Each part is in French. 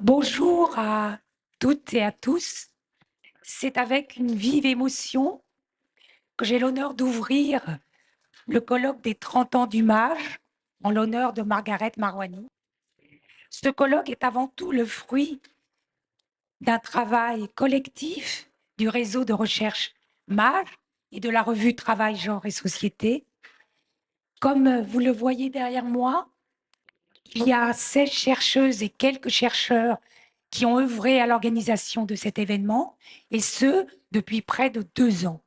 Bonjour à toutes et à tous. C'est avec une vive émotion que j'ai l'honneur d'ouvrir le colloque des 30 ans du MAGE en l'honneur de Margaret Marouani. Ce colloque est avant tout le fruit d'un travail collectif du réseau de recherche MAGE et de la revue Travail, Genre et Société. Comme vous le voyez derrière moi, il y a 16 chercheuses et quelques chercheurs qui ont œuvré à l'organisation de cet événement, et ce, depuis près de 2 ans.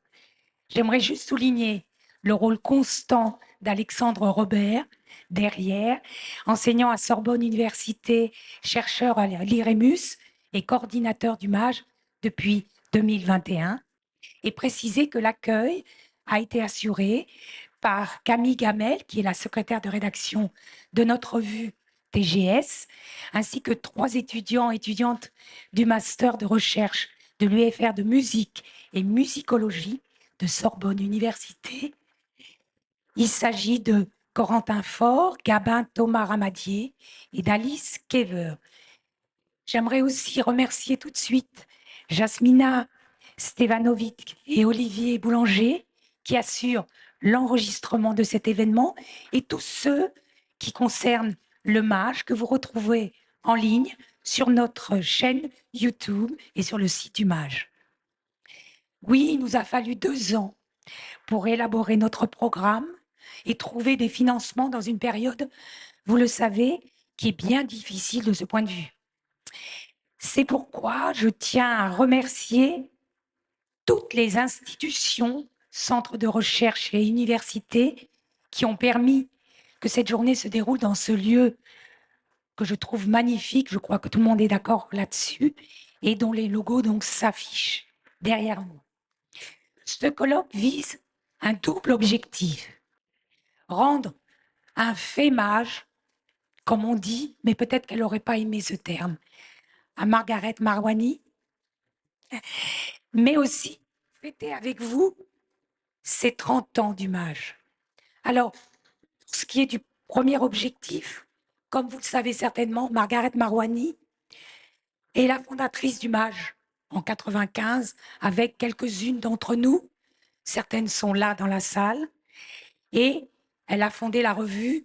J'aimerais juste souligner le rôle constant d'Alexandre Robert derrière, enseignant à Sorbonne Université, chercheur à l'IREMUS et coordinateur du MAGE depuis 2021, et préciser que l'accueil a été assuré par Camille Gamel, qui est la secrétaire de rédaction de notre revue TGS, ainsi que 3 étudiants et étudiantes du master de recherche de l'UFR de musique et musicologie de Sorbonne Université. Il s'agit de Corentin Faure, Gabin Thomas Ramadier et d'Alice Kever. J'aimerais aussi remercier tout de suite Jasmina Stevanovic et Olivier Boulanger qui assurent l'enregistrement de cet événement et tous ceux qui concernent le MAGE que vous retrouvez en ligne sur notre chaîne YouTube et sur le site du MAGE. Oui, il nous a fallu 2 ans pour élaborer notre programme et trouver des financements dans une période, vous le savez, qui est bien difficile de ce point de vue. C'est pourquoi je tiens à remercier toutes les institutions, centres de recherche et universités qui ont permis que cette journée se déroule dans ce lieu que je trouve magnifique, je crois que tout le monde est d'accord là-dessus, et dont les logos donc s'affichent derrière moi. Ce colloque vise un double objectif: rendre un fait mage, comme on dit, mais peut-être qu'elle n'aurait pas aimé ce terme, à Margaret Marouani, mais aussi fêter avec vous ces 30 ans du MAGE. Alors, pour ce qui est du premier objectif, comme vous le savez certainement, Margaret Marouani est la fondatrice du MAGE en 95, avec quelques-unes d'entre nous. Certaines sont là dans la salle. Et elle a fondé la revue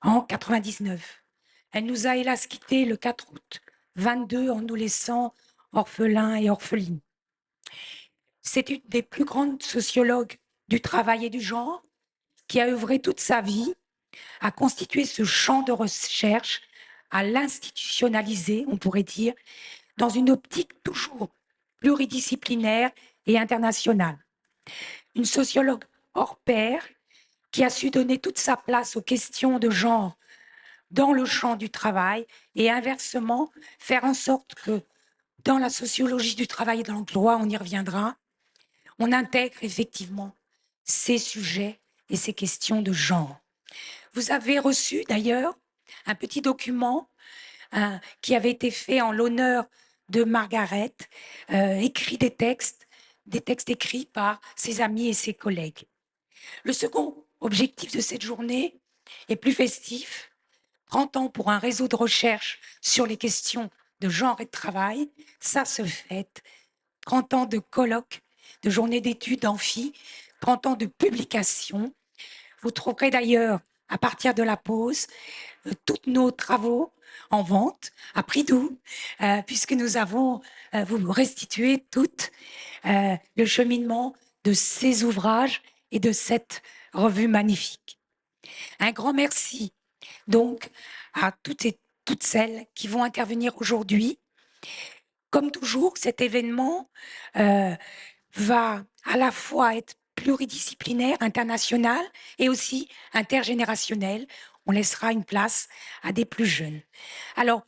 en 99. Elle nous a hélas quittés le 4 août 22 en nous laissant orphelins et orphelines. C'est une des plus grandes sociologues du travail et du genre qui a œuvré toute sa vie à constituer ce champ de recherche, à l'institutionnaliser, on pourrait dire, dans une optique toujours pluridisciplinaire et internationale. Une sociologue hors pair qui a su donner toute sa place aux questions de genre dans le champ du travail et inversement faire en sorte que dans la sociologie du travail et de l'emploi, on y reviendra, on intègre effectivement ces sujets et ces questions de genre. Vous avez reçu d'ailleurs un petit document qui avait été fait en l'honneur de Margaret, écrit des textes écrits par ses amis et ses collègues. Le second objectif de cette journée est plus festif: 30 ans pour un réseau de recherche sur les questions de genre et de travail, ça se fête. 30 ans de colloques, de journées d'études, d'amphi, 30 ans de publications. Vous trouverez d'ailleurs, à partir de la pause, tous nos travaux en vente à prix doux, puisque nous avons vous restitué tout le cheminement de ces ouvrages et de cette revue magnifique. Un grand merci donc à toutes et toutes celles qui vont intervenir aujourd'hui. Comme toujours, cet événement va à la fois être pluridisciplinaire, international et aussi intergénérationnel. On laissera une place à des plus jeunes. Alors,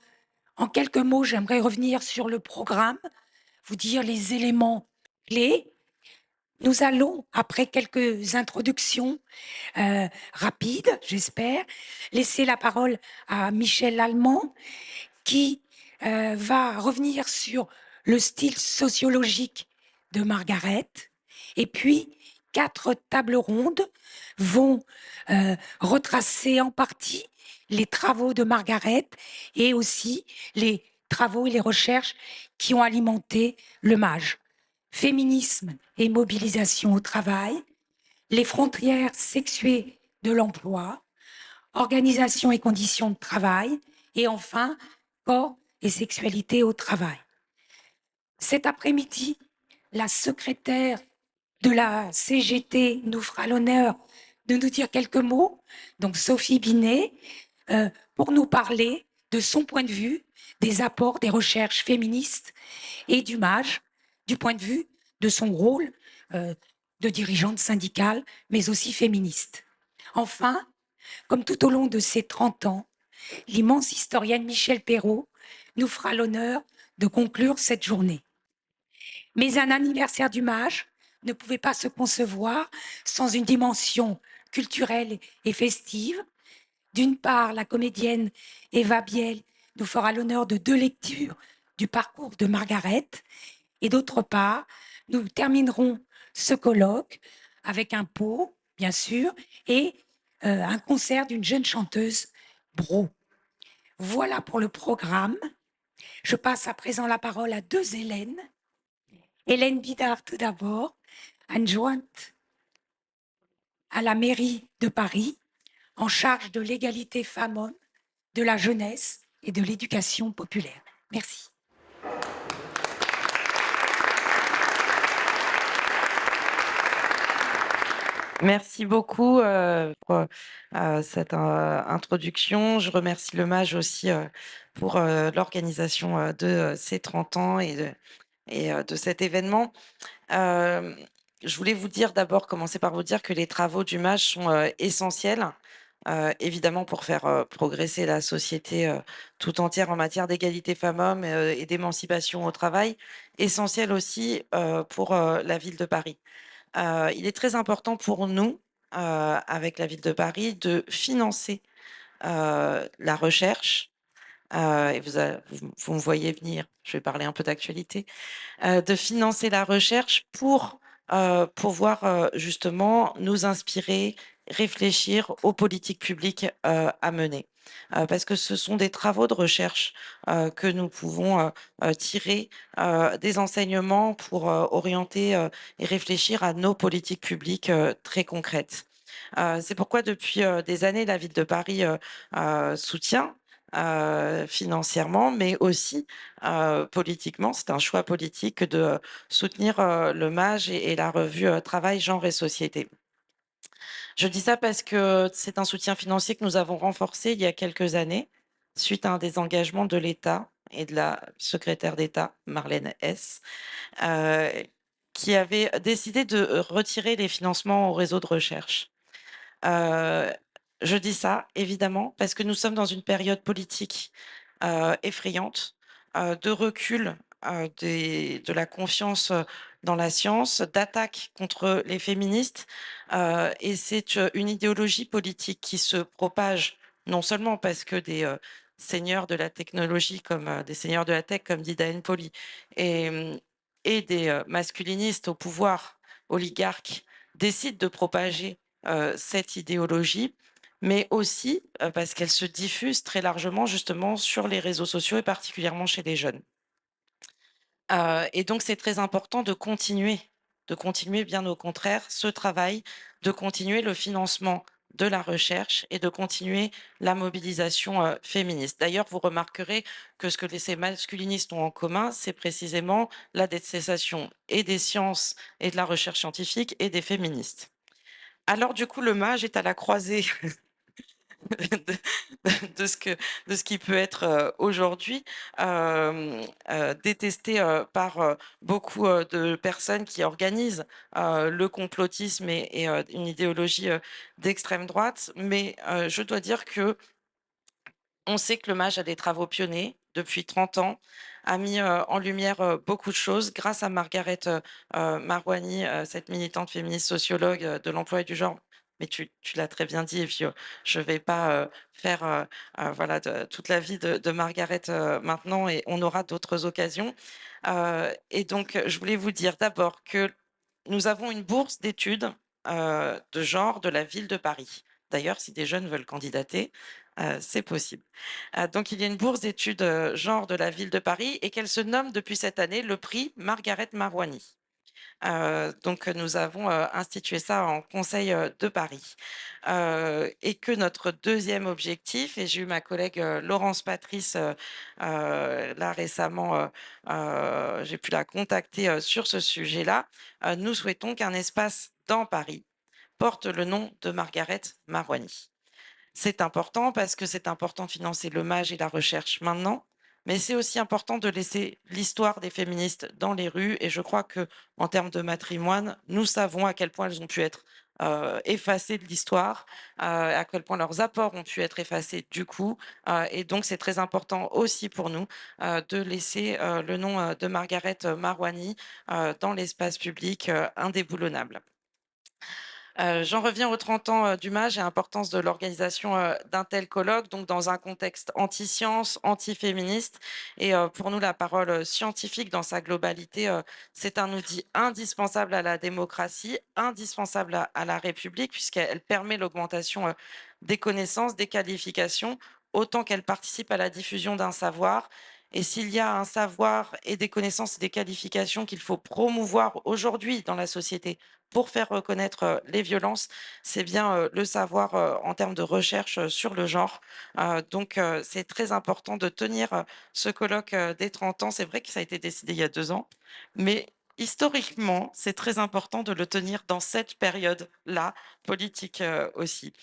en quelques mots, j'aimerais revenir sur le programme, vous dire les éléments clés. Nous allons, après quelques introductions rapides, j'espère, laisser la parole à Michel Lallemand, qui va revenir sur le style sociologique de Margaret. Et puis, 4 tables rondes vont retracer en partie les travaux de Margaret et aussi les travaux et les recherches qui ont alimenté le MAGE. Féminisme et mobilisation au travail, les frontières sexuées de l'emploi, organisation et conditions de travail, et enfin, corps et sexualité au travail. Cet après-midi, la secrétaire de la CGT nous fera l'honneur de nous dire quelques mots, donc Sophie Binet, pour nous parler de son point de vue, des apports des recherches féministes et du MAGE, du point de vue de son rôle de dirigeante syndicale, mais aussi féministe. Enfin, comme tout au long de ces 30 ans, l'immense historienne Michèle Perrault nous fera l'honneur de conclure cette journée. Mais un anniversaire du MAGE ne pouvait pas se concevoir sans une dimension culturelle et festive. D'une part, la comédienne Eva Biel nous fera l'honneur de 2 lectures du parcours de Margaret. Et d'autre part, nous terminerons ce colloque avec un pot, bien sûr, et un concert d'une jeune chanteuse, Bro. Voilà pour le programme. Je passe à présent la parole à 2 Hélènes. Hélène Bidard tout d'abord, adjointe à la mairie de Paris, en charge de l'égalité femmes-hommes, de la jeunesse et de l'éducation populaire. Merci. Merci beaucoup pour cette introduction. Je remercie le MAGE aussi pour l'organisation de ces 30 ans et de cet événement. Je voulais vous dire d'abord, commencer par vous dire que les travaux du MAGE sont essentiels, évidemment pour faire progresser la société tout entière en matière d'égalité femmes-hommes et d'émancipation au travail, essentiels aussi pour la ville de Paris. Il est très important pour nous, avec la ville de Paris, de financer la recherche, et vous me voyez venir, je vais parler un peu d'actualité, de financer la recherche pour pouvoir justement nous inspirer, réfléchir aux politiques publiques à mener. Parce que ce sont des travaux de recherche que nous pouvons tirer des enseignements pour orienter et réfléchir à nos politiques publiques très concrètes. C'est pourquoi depuis des années, la ville de Paris soutient financièrement, mais aussi politiquement. C'est un choix politique de soutenir le MAGE et la revue Travail, Genre et Société. Je dis ça parce que c'est un soutien financier que nous avons renforcé il y a quelques années, suite à un désengagement de l'État et de la secrétaire d'État, Marlène Hess, qui avait décidé de retirer les financements au réseau de recherche. Je dis ça, évidemment, parce que nous sommes dans une période politique effrayante, de recul de la confiance dans la science, d'attaque contre les féministes. Et c'est une idéologie politique qui se propage, non seulement parce que des seigneurs de la technologie, comme des seigneurs de la tech, comme dit Daen Poli, et des masculinistes au pouvoir, oligarques, décident de propager cette idéologie, mais aussi parce qu'elle se diffuse très largement justement sur les réseaux sociaux et particulièrement chez les jeunes. Et donc c'est très important de continuer bien au contraire ce travail, de continuer le financement de la recherche et de continuer la mobilisation féministe. D'ailleurs, vous remarquerez que ce que ces masculinistes ont en commun, c'est précisément la détestation et des sciences et de la recherche scientifique et des féministes. Alors du coup, le MAGE est à la croisée de, de ce qui peut être aujourd'hui détesté par beaucoup de personnes qui organisent le complotisme et une idéologie d'extrême droite. Mais je dois dire que on sait que le MAGE a des travaux pionniers depuis 30 ans, a mis en lumière beaucoup de choses grâce à Margaret Marouani, cette militante féministe sociologue de l'emploi et du genre. Mais tu l'as très bien dit, et puis je ne vais pas faire voilà, toute la vie de Margaret maintenant, et on aura d'autres occasions. Et donc, je voulais vous dire d'abord que nous avons une bourse d'études de genre de la ville de Paris. D'ailleurs, si des jeunes veulent candidater, c'est possible. Donc il y a une bourse d'études, genre de la ville de Paris et qu'elle se nomme depuis cette année le prix Margaret Marouani. Donc nous avons, institué ça en conseil, de Paris, et que notre deuxième objectif et j'ai eu ma collègue, Laurence Patrice, là récemment, j'ai pu la contacter, sur ce sujet-là. Nous souhaitons qu'un espace dans Paris porte le nom de Margaret Marouani. C'est important parce que c'est important de financer le MAGE et la recherche maintenant, mais c'est aussi important de laisser l'histoire des féministes dans les rues et je crois que en termes de matrimoine, nous savons à quel point elles ont pu être, effacées de l'histoire, à quel point leurs apports ont pu être effacés du coup, et donc c'est très important aussi pour nous, de laisser, le nom, de Margaret Marouani, dans l'espace public, indéboulonnable. J'en reviens aux 30 ans, du MAGE et à l'importance de l'organisation, d'un tel colloque, donc dans un contexte anti-science, anti-féministe et pour nous, la parole, scientifique dans sa globalité, c'est un outil indispensable à la démocratie, indispensable à la République puisqu'elle permet l'augmentation, des connaissances, des qualifications, autant qu'elle participe à la diffusion d'un savoir et s'il y a un savoir et des connaissances et des qualifications qu'il faut promouvoir aujourd'hui dans la société pour faire reconnaître, les violences, c'est bien, le savoir, en termes de recherche, sur le genre. Donc c'est très important de tenir, ce colloque, des 30 ans. C'est vrai que ça a été décidé il y a 2 ans, mais historiquement, c'est très important de le tenir dans cette période-là, politique, aussi.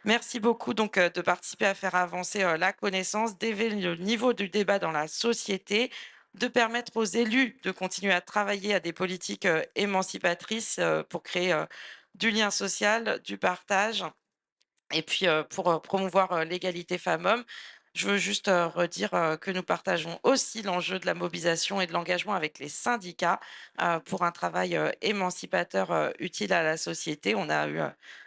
Merci beaucoup donc, de participer à faire avancer, la connaissance, d'élever le niveau du débat dans la société, de permettre aux élus de continuer à travailler à des politiques, émancipatrices, pour créer, du lien social, du partage et puis, pour, promouvoir, l'égalité femmes-hommes. Je veux juste, redire, que nous partageons aussi l'enjeu de la mobilisation et de l'engagement avec les syndicats, pour un travail, émancipateur, utile à la société. On a eu,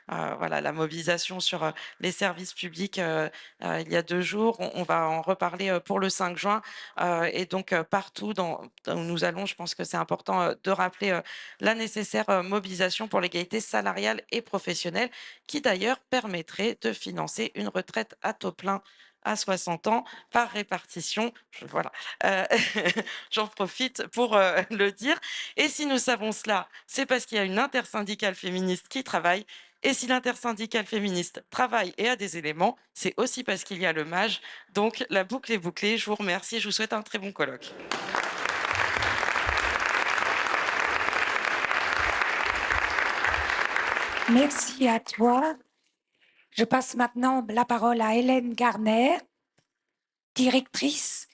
voilà, la mobilisation sur, les services publics, il y a 2 jours. On va en reparler, pour le 5 juin, et donc, partout où nous allons, je pense que c'est important, de rappeler, la nécessaire, mobilisation pour l'égalité salariale et professionnelle qui d'ailleurs permettrait de financer une retraite à taux plein à 60 ans par répartition. Voilà, heu, j'en profite pour, le dire et si nous savons cela, c'est parce qu'il y a une intersyndicale féministe qui travaille et si l'intersyndicale féministe travaille et a des éléments, c'est aussi parce qu'il y a le MAGE. Donc la boucle est bouclée. Je vous remercie, je vous souhaite un très bon colloque. Merci à toi. Je passe maintenant la parole à Hélène Garner, directrice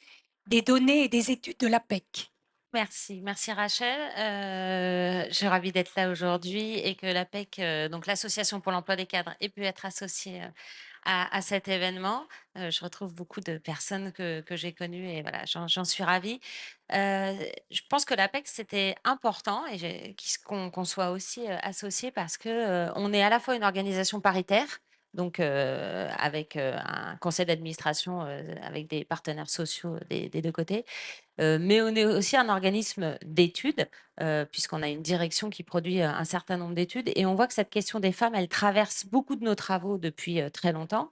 des données et des études de l'APEC. Merci Rachel. Je suis ravie d'être là aujourd'hui et que l'APEC, donc l'Association pour l'emploi des cadres, ait pu être associée à cet événement. Je retrouve beaucoup de personnes que j'ai connues et voilà, j'en suis ravie. Je pense que l'APEC, c'était important et qu'on soit aussi associé parce que on est à la fois une organisation paritaire, donc avec un conseil d'administration avec des partenaires sociaux des deux côtés, mais on est aussi un organisme d'études, puisqu'on a une direction qui produit, un certain nombre d'études et on voit que cette question des femmes, elle traverse beaucoup de nos travaux depuis, très longtemps.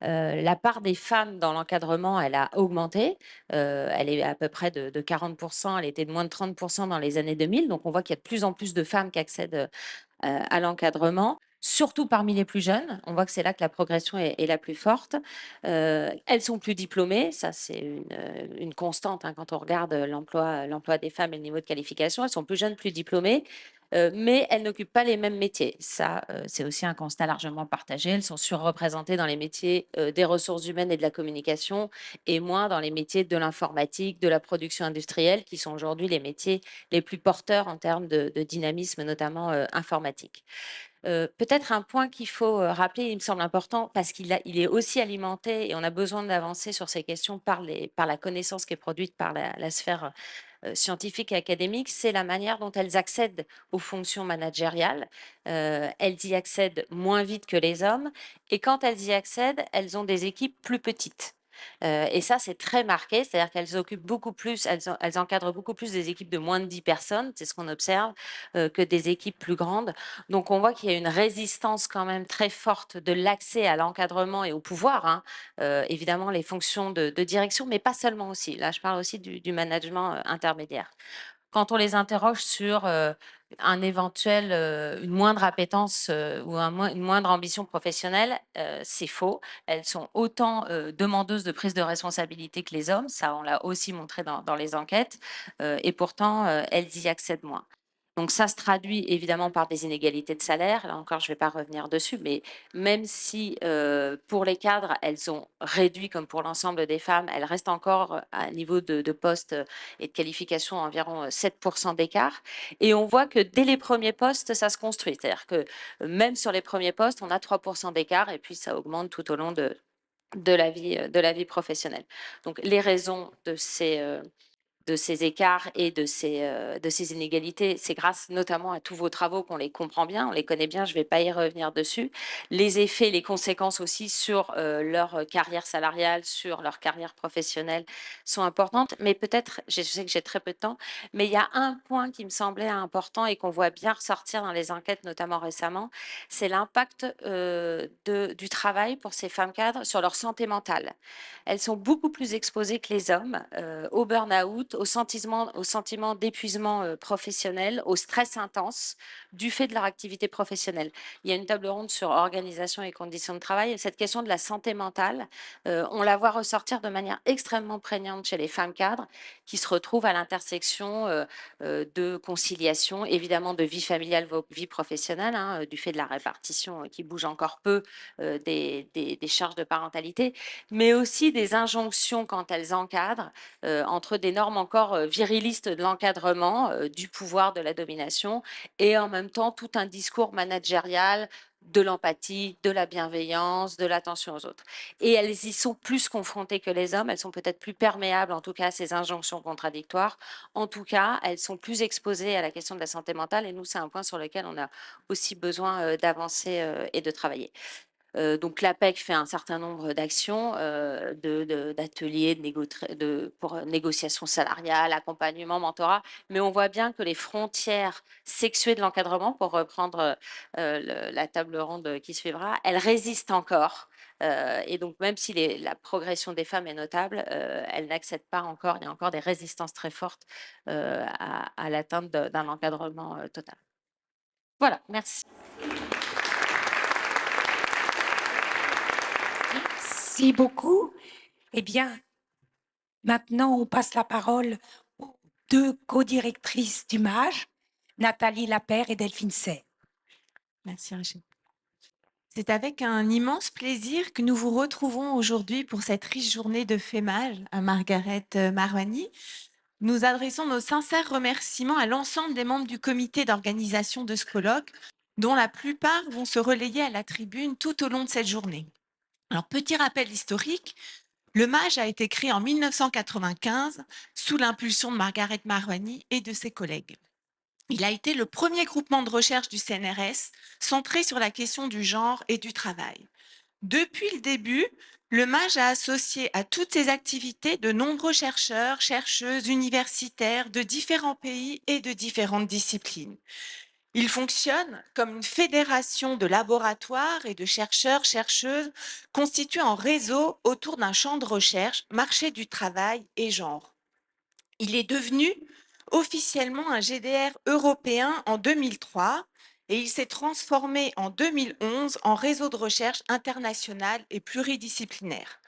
La part des femmes dans l'encadrement, elle a augmenté, elle est à peu près de 40 elle était de moins de 30 dans les années 2000, donc on voit qu'il y a de plus en plus de femmes qui accèdent, à l'encadrement, surtout parmi les plus jeunes. On voit que c'est là que la progression est la plus forte. Elles sont plus diplômées, ça c'est une constante hein, quand on regarde l'emploi des femmes et le niveau de qualification. Elles sont plus jeunes, plus diplômées. Mais elles n'occupent pas les mêmes métiers. Ça, c'est aussi un constat largement partagé. Elles sont surreprésentées dans les métiers des ressources humaines et de la communication et moins dans les métiers de l'informatique, de la production industrielle, qui sont aujourd'hui les métiers les plus porteurs en termes de dynamisme, notamment informatique. Peut-être un point qu'il faut rappeler, il me semble important, parce il est aussi alimenté et on a besoin d'avancer sur ces questions par la connaissance qui est produite par la sphère scientifique et académique, c'est la manière dont elles accèdent aux fonctions managériales. Elles y accèdent moins vite que les hommes et quand elles y accèdent, elles ont des équipes plus petites. Et ça, c'est très marqué, c'est-à-dire qu'elles occupent beaucoup plus, elles encadrent beaucoup plus des équipes de moins de 10 personnes, c'est ce qu'on observe, que des équipes plus grandes. Donc on voit qu'il y a une résistance quand même très forte de l'accès à l'encadrement et au pouvoir, hein. Évidemment les fonctions de direction, mais pas seulement aussi. Là, je parle aussi du management intermédiaire. Quand on les interroge sur un éventuel, une moindre appétence ou une moindre ambition professionnelle, c'est faux. Elles sont autant demandeuses de prise de responsabilité que les hommes, ça on l'a aussi montré dans les enquêtes, et pourtant elles y accèdent moins. Donc ça se traduit évidemment par des inégalités de salaire. Là encore, je ne vais pas revenir dessus, mais même si pour les cadres, elles ont réduit comme pour l'ensemble des femmes, elles restent encore à un niveau de poste et de qualification environ 7% d'écart. Et on voit que dès les premiers postes, ça se construit. C'est-à-dire que même sur les premiers postes, on a 3% d'écart et puis ça augmente tout au long de la vie professionnelle. Donc les raisons de ces écarts et de ces inégalités. C'est grâce notamment à tous vos travaux qu'on les comprend bien, on les connaît bien, je ne vais pas y revenir dessus. Les effets, les conséquences aussi sur leur carrière salariale, sur leur carrière professionnelle sont importantes, mais peut-être, je sais que j'ai très peu de temps, mais il y a un point qui me semblait important et qu'on voit bien ressortir dans les enquêtes, notamment récemment, c'est l'impact du travail pour ces femmes cadres sur leur santé mentale. Elles sont beaucoup plus exposées que les hommes au burn-out, au sentiment d'épuisement professionnel, au stress intense du fait de leur activité professionnelle. Il y a une table ronde sur organisation et conditions de travail. Cette question de la santé mentale, on la voit ressortir de manière extrêmement prégnante chez les femmes cadres qui se retrouvent à l'intersection de conciliation, évidemment de vie familiale, vie professionnelle, hein, du fait de la répartition qui bouge encore peu des charges de parentalité, mais aussi des injonctions quand elles encadrent entre des normes encore virilistes de l'encadrement, du pouvoir, de la domination, et en même temps tout un discours managérial de l'empathie, de la bienveillance, de l'attention aux autres. Et elles y sont plus confrontées que les hommes, elles sont peut-être plus perméables en tout cas à ces injonctions contradictoires. En tout cas, elles sont plus exposées à la question de la santé mentale et nous, c'est un point sur lequel on a aussi besoin d'avancer et de travailler. Donc l'APEC fait un certain nombre d'actions, d'ateliers pour négociation salariale, accompagnement, mentorat, mais on voit bien que les frontières sexuées de l'encadrement, pour reprendre la table ronde qui suivra, elles résistent encore. Et donc même si la progression des femmes est notable, elles n'accèdent pas encore, il y a encore des résistances très fortes à l'atteinte d'un encadrement total. Voilà, merci. Merci beaucoup. Eh bien, maintenant, on passe la parole aux deux co-directrices du MAGE, Nathalie Lapère et Delphine Say. Merci Rachel. C'est avec un immense plaisir que nous vous retrouvons aujourd'hui pour cette riche journée de FEMAGE à Margaret Marouani. Nous adressons nos sincères remerciements à l'ensemble des membres du comité d'organisation de ce colloque, dont la plupart vont se relayer à la tribune tout au long de cette journée. Alors, petit rappel historique, le MAGE a été créé en 1995 sous l'impulsion de Margaret Marouani et de ses collègues. Il a été le premier groupement de recherche du CNRS centré sur la question du genre et du travail. Depuis le début, le MAGE a associé à toutes ses activités de nombreux chercheurs, chercheuses, universitaires de différents pays et de différentes disciplines. Il fonctionne comme une fédération de laboratoires et de chercheurs, chercheuses constitués en réseau autour d'un champ de recherche, marché du travail et genre. Il est devenu officiellement un GDR européen en 2003 et il s'est transformé en 2011 en réseau de recherche international et pluridisciplinaire.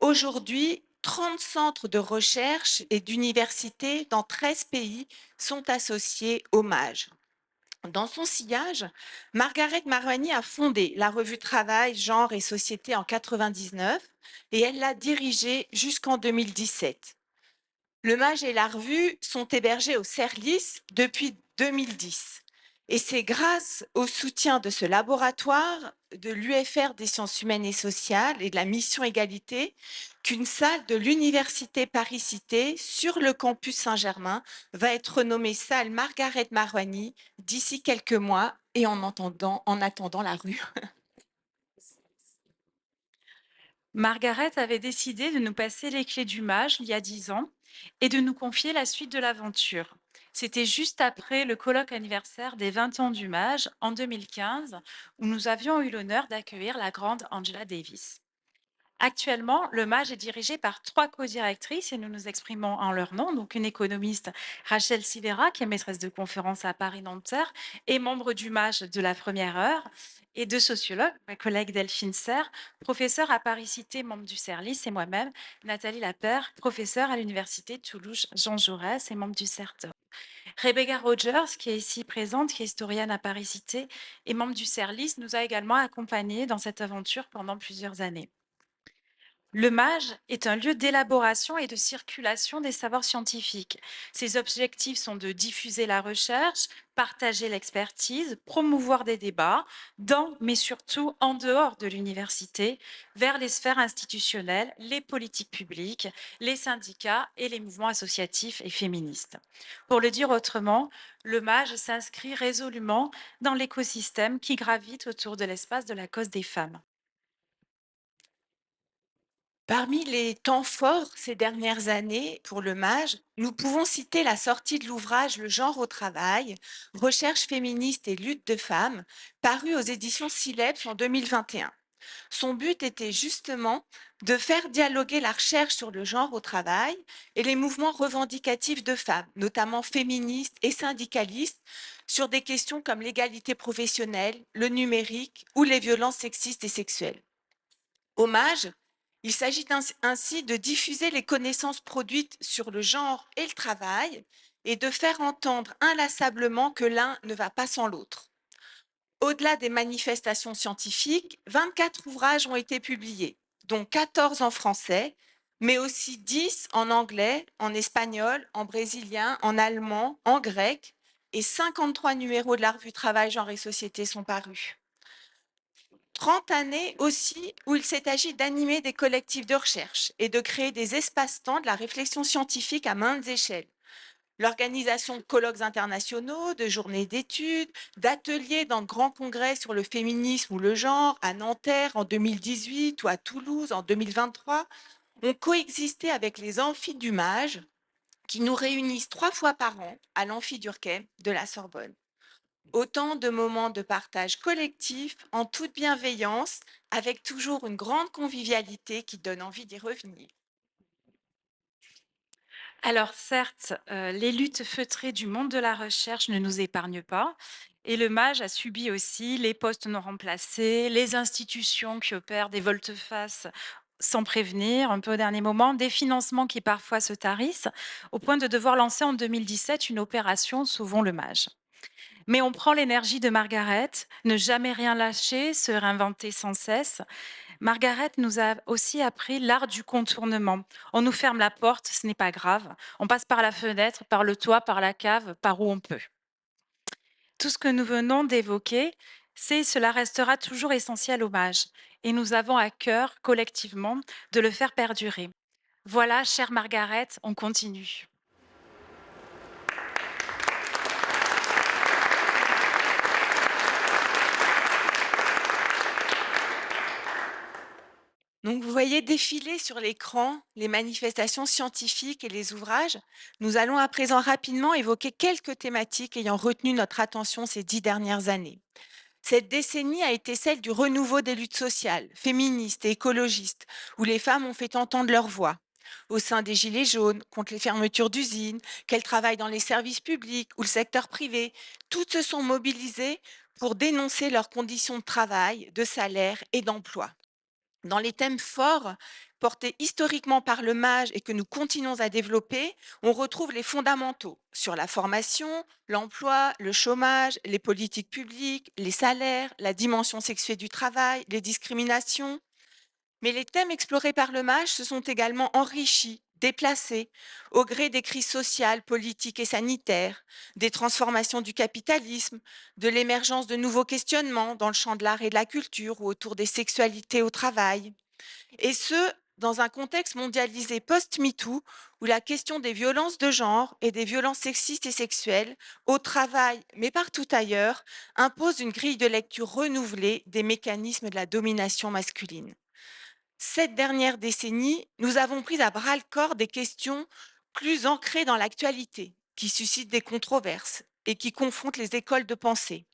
Aujourd'hui, 30 centres de recherche et d'universités dans 13 pays sont associés au MAGE. Dans son sillage, Margaret Marouani a fondé la revue Travail, Genre et Société en 1999 et elle l'a dirigée jusqu'en 2017. Le MAGE et la revue sont hébergés au CERLIS depuis 2010. Et c'est grâce au soutien de ce laboratoire, de l'UFR des sciences humaines et sociales et de la mission égalité qu'une salle de l'Université Paris-Cité sur le campus Saint-Germain va être renommée salle Margaret Marouani d'ici quelques mois et en attendant la rue. Margaret avait décidé de nous passer les clés du mage il y a 10 ans et de nous confier la suite de l'aventure. C'était juste après le colloque anniversaire des 20 ans du mage en 2015 où nous avions eu l'honneur d'accueillir la grande Angela Davis. Actuellement, le MAGE est dirigé par 3 co-directrices et nous nous exprimons en leur nom. Donc, une économiste, Rachel Silvera, qui est maîtresse de conférence à Paris-Nanterre et membre du MAGE de la première heure, et 2 sociologues, ma collègue Delphine Serre, professeure à Paris-Cité, membre du CERLIS, et moi-même, Nathalie Lapère, professeure à l'Université de Toulouse Jean Jaurès et membre du CERTOR. Rebecca Rogers, qui est ici présente, qui est historienne à Paris-Cité et membre du CERLIS, nous a également accompagnés dans cette aventure pendant plusieurs années. Le MAGE est un lieu d'élaboration et de circulation des savoirs scientifiques. Ses objectifs sont de diffuser la recherche, partager l'expertise, promouvoir des débats dans, mais surtout en dehors de l'université, vers les sphères institutionnelles, les politiques publiques, les syndicats et les mouvements associatifs et féministes. Pour le dire autrement, le MAGE s'inscrit résolument dans l'écosystème qui gravite autour de l'espace de la cause des femmes. Parmi les temps forts ces dernières années pour le MAGE, nous pouvons citer la sortie de l'ouvrage Le genre au travail, recherche féministe et lutte de femmes, paru aux éditions Sileps en 2021. Son but était justement de faire dialoguer la recherche sur le genre au travail et les mouvements revendicatifs de femmes, notamment féministes et syndicalistes, sur des questions comme l'égalité professionnelle, le numérique ou les violences sexistes et sexuelles. Au MAGE, il s'agit ainsi de diffuser les connaissances produites sur le genre et le travail et de faire entendre inlassablement que l'un ne va pas sans l'autre. Au-delà des manifestations scientifiques, 24 ouvrages ont été publiés, dont 14 en français, mais aussi 10 en anglais, en espagnol, en brésilien, en allemand, en grec, et 53 numéros de la revue Travail, Genre et Société sont parus. 30 années aussi où il s'est agi d'animer des collectifs de recherche et de créer des espaces-temps de la réflexion scientifique à maintes échelles. L'organisation de colloques internationaux, de journées d'études, d'ateliers dans de grands congrès sur le féminisme ou le genre à Nanterre en 2018 ou à Toulouse en 2023 ont coexisté avec les amphis du MAGE qui nous réunissent 3 fois par an à l'amphi Durkheim de la Sorbonne. Autant de moments de partage collectif en toute bienveillance, avec toujours une grande convivialité qui donne envie d'y revenir. Alors certes, les luttes feutrées du monde de la recherche ne nous épargnent pas et le MAGE a subi aussi les postes non remplacés, les institutions qui opèrent des volte-face sans prévenir, un peu au dernier moment, des financements qui parfois se tarissent, au point de devoir lancer en 2017 une opération Sauvons le MAGE. Mais on prend l'énergie de Margaret, ne jamais rien lâcher, se réinventer sans cesse. Margaret nous a aussi appris l'art du contournement. On nous ferme la porte, ce n'est pas grave. On passe par la fenêtre, par le toit, par la cave, par où on peut. Tout ce que nous venons d'évoquer, cela restera toujours essentiel au MAGE. Et nous avons à cœur, collectivement, de le faire perdurer. Voilà, chère Margaret, on continue. Donc, vous voyez défiler sur l'écran les manifestations scientifiques et les ouvrages. Nous allons à présent rapidement évoquer quelques thématiques ayant retenu notre attention ces 10 dernières années. Cette décennie a été celle du renouveau des luttes sociales, féministes et écologistes, où les femmes ont fait entendre leur voix. Au sein des Gilets jaunes, contre les fermetures d'usines, qu'elles travaillent dans les services publics ou le secteur privé, toutes se sont mobilisées pour dénoncer leurs conditions de travail, de salaire et d'emploi. Dans les thèmes forts portés historiquement par le MAGE et que nous continuons à développer, on retrouve les fondamentaux sur la formation, l'emploi, le chômage, les politiques publiques, les salaires, la dimension sexuée du travail, les discriminations. Mais les thèmes explorés par le MAGE se sont également enrichis, déplacés, au gré des crises sociales, politiques et sanitaires, des transformations du capitalisme, de l'émergence de nouveaux questionnements dans le champ de l'art et de la culture ou autour des sexualités au travail. Et ce, dans un contexte mondialisé post-MeToo, où la question des violences de genre et des violences sexistes et sexuelles, au travail, mais partout ailleurs, impose une grille de lecture renouvelée des mécanismes de la domination masculine. Cette dernière décennie, nous avons pris à bras le corps des questions plus ancrées dans l'actualité, qui suscitent des controverses et qui confrontent les écoles de pensée.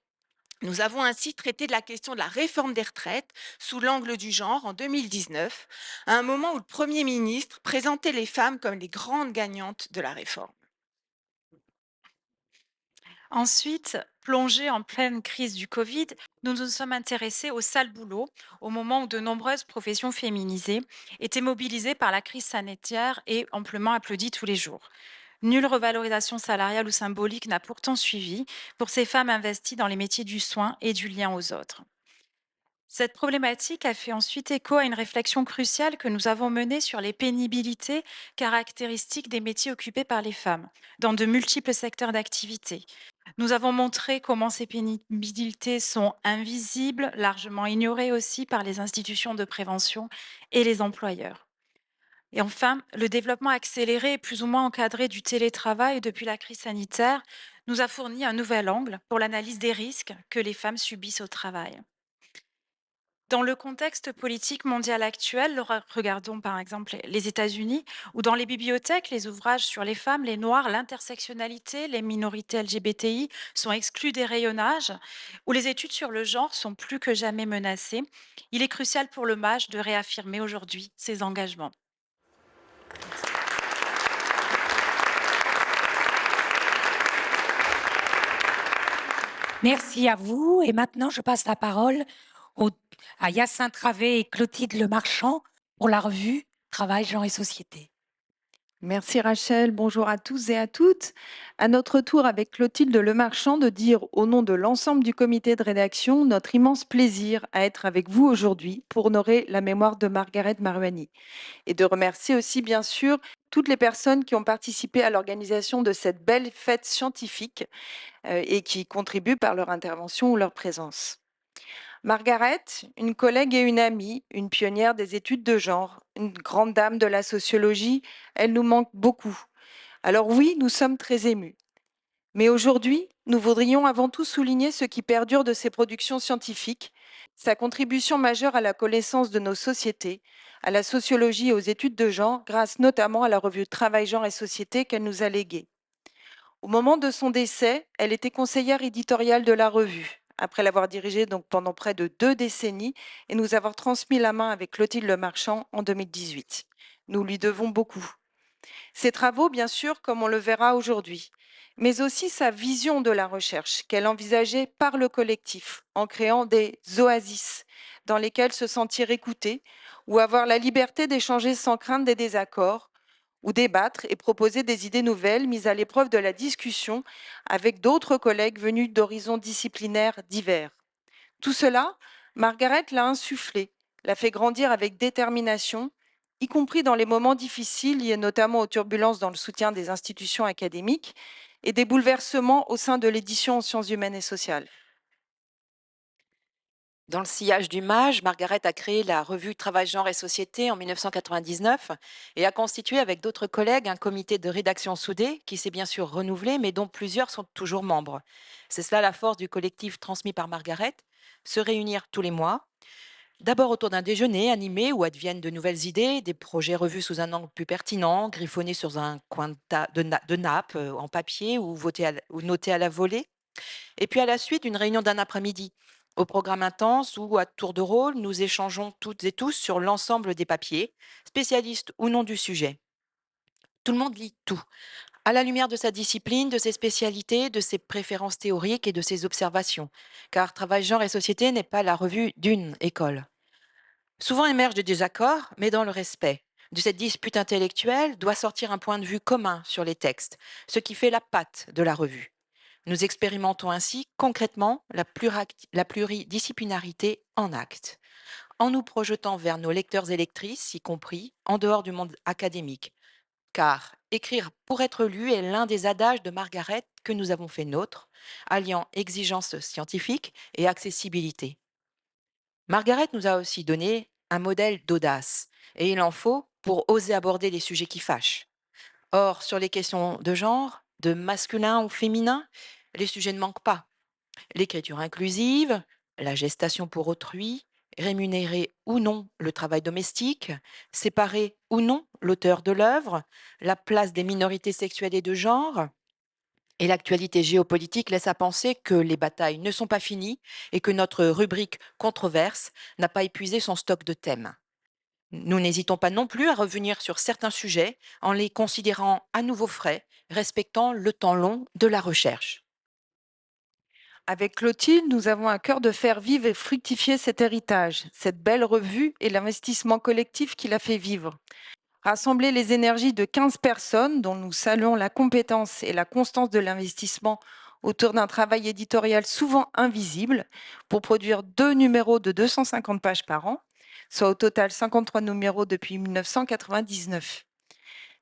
Nous avons ainsi traité de la question de la réforme des retraites sous l'angle du genre en 2019, à un moment où le Premier ministre présentait les femmes comme les grandes gagnantes de la réforme. Ensuite, plongés en pleine crise du Covid, nous nous sommes intéressés au sale boulot, au moment où de nombreuses professions féminisées étaient mobilisées par la crise sanitaire et amplement applaudies tous les jours. Nulle revalorisation salariale ou symbolique n'a pourtant suivi pour ces femmes investies dans les métiers du soin et du lien aux autres. Cette problématique a fait ensuite écho à une réflexion cruciale que nous avons menée sur les pénibilités caractéristiques des métiers occupés par les femmes, dans de multiples secteurs d'activité. Nous avons montré comment ces pénibilités sont invisibles, largement ignorées aussi par les institutions de prévention et les employeurs. Et enfin, le développement accéléré et plus ou moins encadré du télétravail depuis la crise sanitaire nous a fourni un nouvel angle pour l'analyse des risques que les femmes subissent au travail. Dans le contexte politique mondial actuel, regardons par exemple les États-Unis, où dans les bibliothèques, les ouvrages sur les femmes, les noirs, l'intersectionnalité, les minorités LGBTI sont exclus des rayonnages, où les études sur le genre sont plus que jamais menacées, il est crucial pour le MAJ de réaffirmer aujourd'hui ses engagements. Merci à vous. Et maintenant, je passe la parole à Hyacinthe Ravet et Clotilde Lemarchand pour la revue Travail, Genre et Société. Merci Rachel, bonjour à tous et à toutes. À notre tour avec Clotilde Lemarchand de dire au nom de l'ensemble du comité de rédaction notre immense plaisir à être avec vous aujourd'hui pour honorer la mémoire de Margaret Maruani et de remercier aussi bien sûr toutes les personnes qui ont participé à l'organisation de cette belle fête scientifique et qui contribuent par leur intervention ou leur présence. Margaret, une collègue et une amie, une pionnière des études de genre, une grande dame de la sociologie, elle nous manque beaucoup. Alors oui, nous sommes très émus. Mais aujourd'hui, nous voudrions avant tout souligner ce qui perdure de ses productions scientifiques, sa contribution majeure à la connaissance de nos sociétés, à la sociologie et aux études de genre, grâce notamment à la revue Travail, Genre et Société qu'elle nous a léguée. Au moment de son décès, elle était conseillère éditoriale de la revue, après l'avoir dirigée donc pendant près de 2 décennies et nous avoir transmis la main avec Clotilde Lemarchand en 2018. Nous lui devons beaucoup. Ses travaux, bien sûr, comme on le verra aujourd'hui, mais aussi sa vision de la recherche qu'elle envisageait par le collectif, en créant des oasis dans lesquelles se sentir écouté ou avoir la liberté d'échanger sans crainte des désaccords, ou débattre et proposer des idées nouvelles mises à l'épreuve de la discussion avec d'autres collègues venus d'horizons disciplinaires divers. Tout cela, Margaret l'a insufflé, l'a fait grandir avec détermination, y compris dans les moments difficiles liés notamment aux turbulences dans le soutien des institutions académiques et des bouleversements au sein de l'édition en sciences humaines et sociales. Dans le sillage du MAJ, Margaret a créé la revue Travail, Genre et Société en 1999 et a constitué avec d'autres collègues un comité de rédaction soudé qui s'est bien sûr renouvelé, mais dont plusieurs sont toujours membres. C'est cela la force du collectif transmis par Margaret, se réunir tous les mois, d'abord autour d'un déjeuner animé où adviennent de nouvelles idées, des projets revus sous un angle plus pertinent, griffonnés sur un coin de nappe en papier ou notés à la volée. Et puis à la suite, une réunion d'un après-midi au programme intense où, à tour de rôle, nous échangeons toutes et tous sur l'ensemble des papiers, spécialistes ou non du sujet. Tout le monde lit tout, à la lumière de sa discipline, de ses spécialités, de ses préférences théoriques et de ses observations, car Travail, Genre et Société n'est pas la revue d'une école. Souvent émergent des désaccords, mais dans le respect. De cette dispute intellectuelle doit sortir un point de vue commun sur les textes, ce qui fait la patte de la revue. Nous expérimentons ainsi concrètement la pluridisciplinarité en actes, en nous projetant vers nos lecteurs et lectrices, y compris en dehors du monde académique. Car écrire pour être lu est l'un des adages de Margaret que nous avons fait nôtre, alliant exigence scientifique et accessibilité. Margaret nous a aussi donné un modèle d'audace, et il en faut pour oser aborder les sujets qui fâchent. Or, sur les questions de genre, de masculin ou féminin, les sujets ne manquent pas. L'écriture inclusive, la gestation pour autrui, rémunérer ou non le travail domestique, séparer ou non l'auteur de l'œuvre, la place des minorités sexuelles et de genre. Et l'actualité géopolitique laisse à penser que les batailles ne sont pas finies et que notre rubrique controverse n'a pas épuisé son stock de thèmes. Nous n'hésitons pas non plus à revenir sur certains sujets en les considérant à nouveau frais, respectant le temps long de la recherche. Avec Clotilde, nous avons à cœur de faire vivre et fructifier cet héritage, cette belle revue et l'investissement collectif qui l'a fait vivre. Rassembler les énergies de 15 personnes, dont nous saluons la compétence et la constance de l'investissement autour d'un travail éditorial souvent invisible, pour produire 2 numéros de 250 pages par an, soit au total 53 numéros depuis 1999.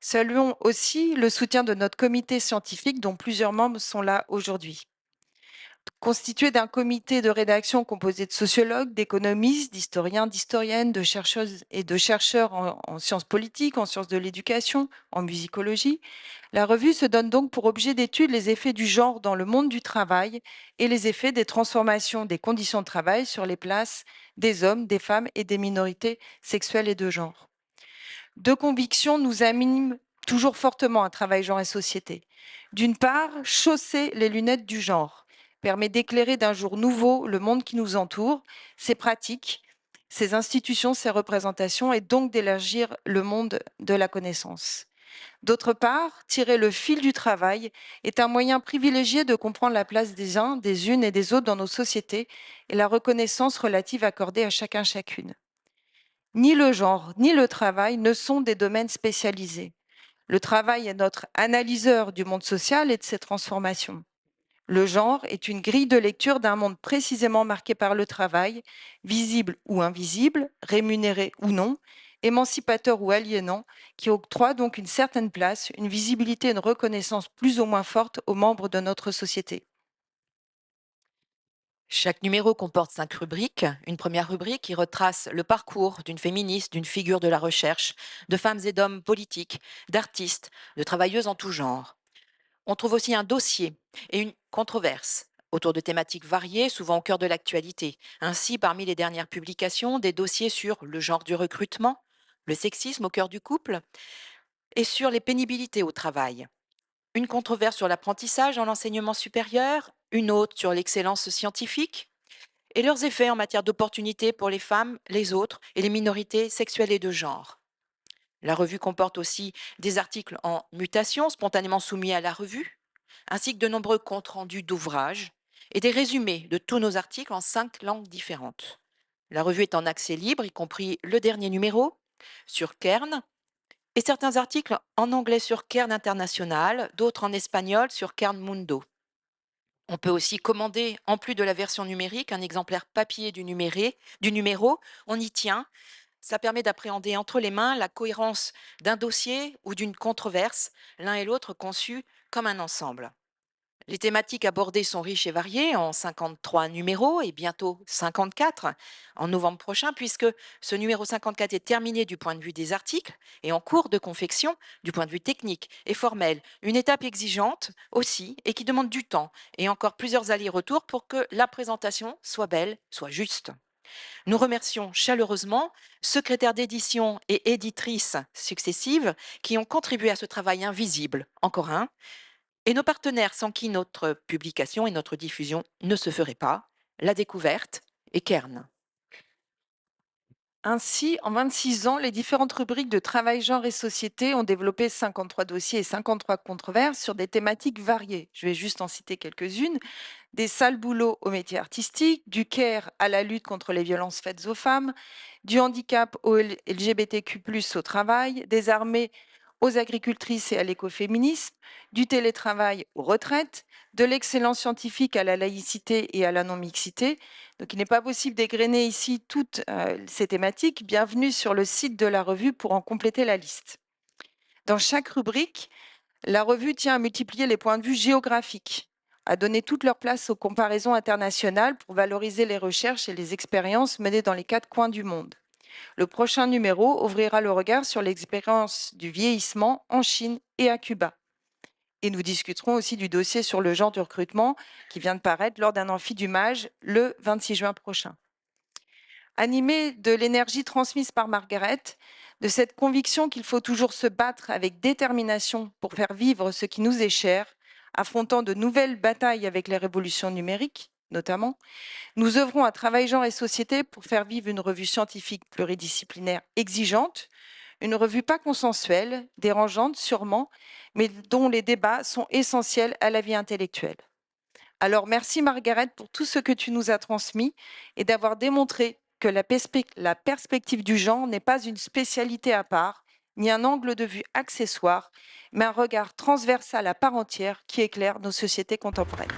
Saluons aussi le soutien de notre comité scientifique, dont plusieurs membres sont là aujourd'hui. Constitué d'un comité de rédaction composé de sociologues, d'économistes, d'historiens, d'historiennes, de chercheuses et de chercheurs en sciences politiques, en sciences de l'éducation, en musicologie, la revue se donne donc pour objet d'étude les effets du genre dans le monde du travail et les effets des transformations des conditions de travail sur les places des hommes, des femmes et des minorités sexuelles et de genre. Deux convictions nous animent toujours fortement à Travail, genre et société. D'une part, chausser les lunettes du genre permet d'éclairer d'un jour nouveau le monde qui nous entoure, ses pratiques, ses institutions, ses représentations, et donc d'élargir le monde de la connaissance. D'autre part, tirer le fil du travail est un moyen privilégié de comprendre la place des uns, des unes et des autres dans nos sociétés et la reconnaissance relative accordée à chacun, chacune. Ni le genre, ni le travail ne sont des domaines spécialisés. Le travail est notre analyseur du monde social et de ses transformations. Le genre est une grille de lecture d'un monde précisément marqué par le travail, visible ou invisible, rémunéré ou non, émancipateur ou aliénant, qui octroie donc une certaine place, une visibilité et une reconnaissance plus ou moins forte aux membres de notre société. Chaque numéro comporte 5 rubriques. Une première rubrique qui retrace le parcours d'une féministe, d'une figure de la recherche, de femmes et d'hommes politiques, d'artistes, de travailleuses en tout genre. On trouve aussi un dossier et une controverse autour de thématiques variées, souvent au cœur de l'actualité. Ainsi, parmi les dernières publications, des dossiers sur le genre du recrutement, le sexisme au cœur du couple et sur les pénibilités au travail. Une controverse sur l'apprentissage dans l'enseignement supérieur, une autre sur l'excellence scientifique et leurs effets en matière d'opportunités pour les femmes, les autres et les minorités sexuelles et de genre. La revue comporte aussi des articles en mutation spontanément soumis à la revue, ainsi que de nombreux comptes rendus d'ouvrages et des résumés de tous nos articles en 5 langues différentes. La revue est en accès libre, y compris le dernier numéro sur Kern, et certains articles en anglais sur Kern International, d'autres en espagnol sur Kern Mundo. On peut aussi commander, en plus de la version numérique, un exemplaire papier du numéro. On y tient. Ça permet d'appréhender entre les mains la cohérence d'un dossier ou d'une controverse, l'un et l'autre conçus comme un ensemble. Les thématiques abordées sont riches et variées en 53 numéros et bientôt 54 en novembre prochain, puisque ce numéro 54 est terminé du point de vue des articles et en cours de confection du point de vue technique et formel. Une étape exigeante aussi et qui demande du temps et encore plusieurs allers-retours pour que la présentation soit belle, soit juste. Nous remercions chaleureusement secrétaires d'édition et éditrices successives qui ont contribué à ce travail invisible, encore un, et nos partenaires sans qui notre publication et notre diffusion ne se feraient pas, La Découverte et Kern. Ainsi, en 26 ans, les différentes rubriques de Travail, genre et société ont développé 53 dossiers et 53 controverses sur des thématiques variées. Je vais juste en citer quelques-unes. Des sales boulots aux métiers artistiques, du care à la lutte contre les violences faites aux femmes, du handicap au LGBTQ+, au travail, des armées aux agricultrices et à l'écoféminisme, du télétravail aux retraites, de l'excellence scientifique à la laïcité et à la non-mixité. Donc il n'est pas possible d'égrener ici toutes ces thématiques. Bienvenue sur le site de la revue pour en compléter la liste. Dans chaque rubrique, la revue tient à multiplier les points de vue géographiques, à donner toute leur place aux comparaisons internationales pour valoriser les recherches et les expériences menées dans les 4 coins du monde. Le prochain numéro ouvrira le regard sur l'expérience du vieillissement en Chine et à Cuba. Et nous discuterons aussi du dossier sur le genre du recrutement qui vient de paraître lors d'un amphi du MAGE le 26 juin prochain. Animée de l'énergie transmise par Margaret, de cette conviction qu'il faut toujours se battre avec détermination pour faire vivre ce qui nous est cher, affrontant de nouvelles batailles avec les révolutions numériques, notamment, nous œuvrons à Travail, Genre et Société pour faire vivre une revue scientifique pluridisciplinaire exigeante, une revue pas consensuelle, dérangeante sûrement, mais dont les débats sont essentiels à la vie intellectuelle. Alors merci Margaret pour tout ce que tu nous as transmis et d'avoir démontré que la perspective du genre n'est pas une spécialité à part, ni un angle de vue accessoire, mais un regard transversal à part entière qui éclaire nos sociétés contemporaines.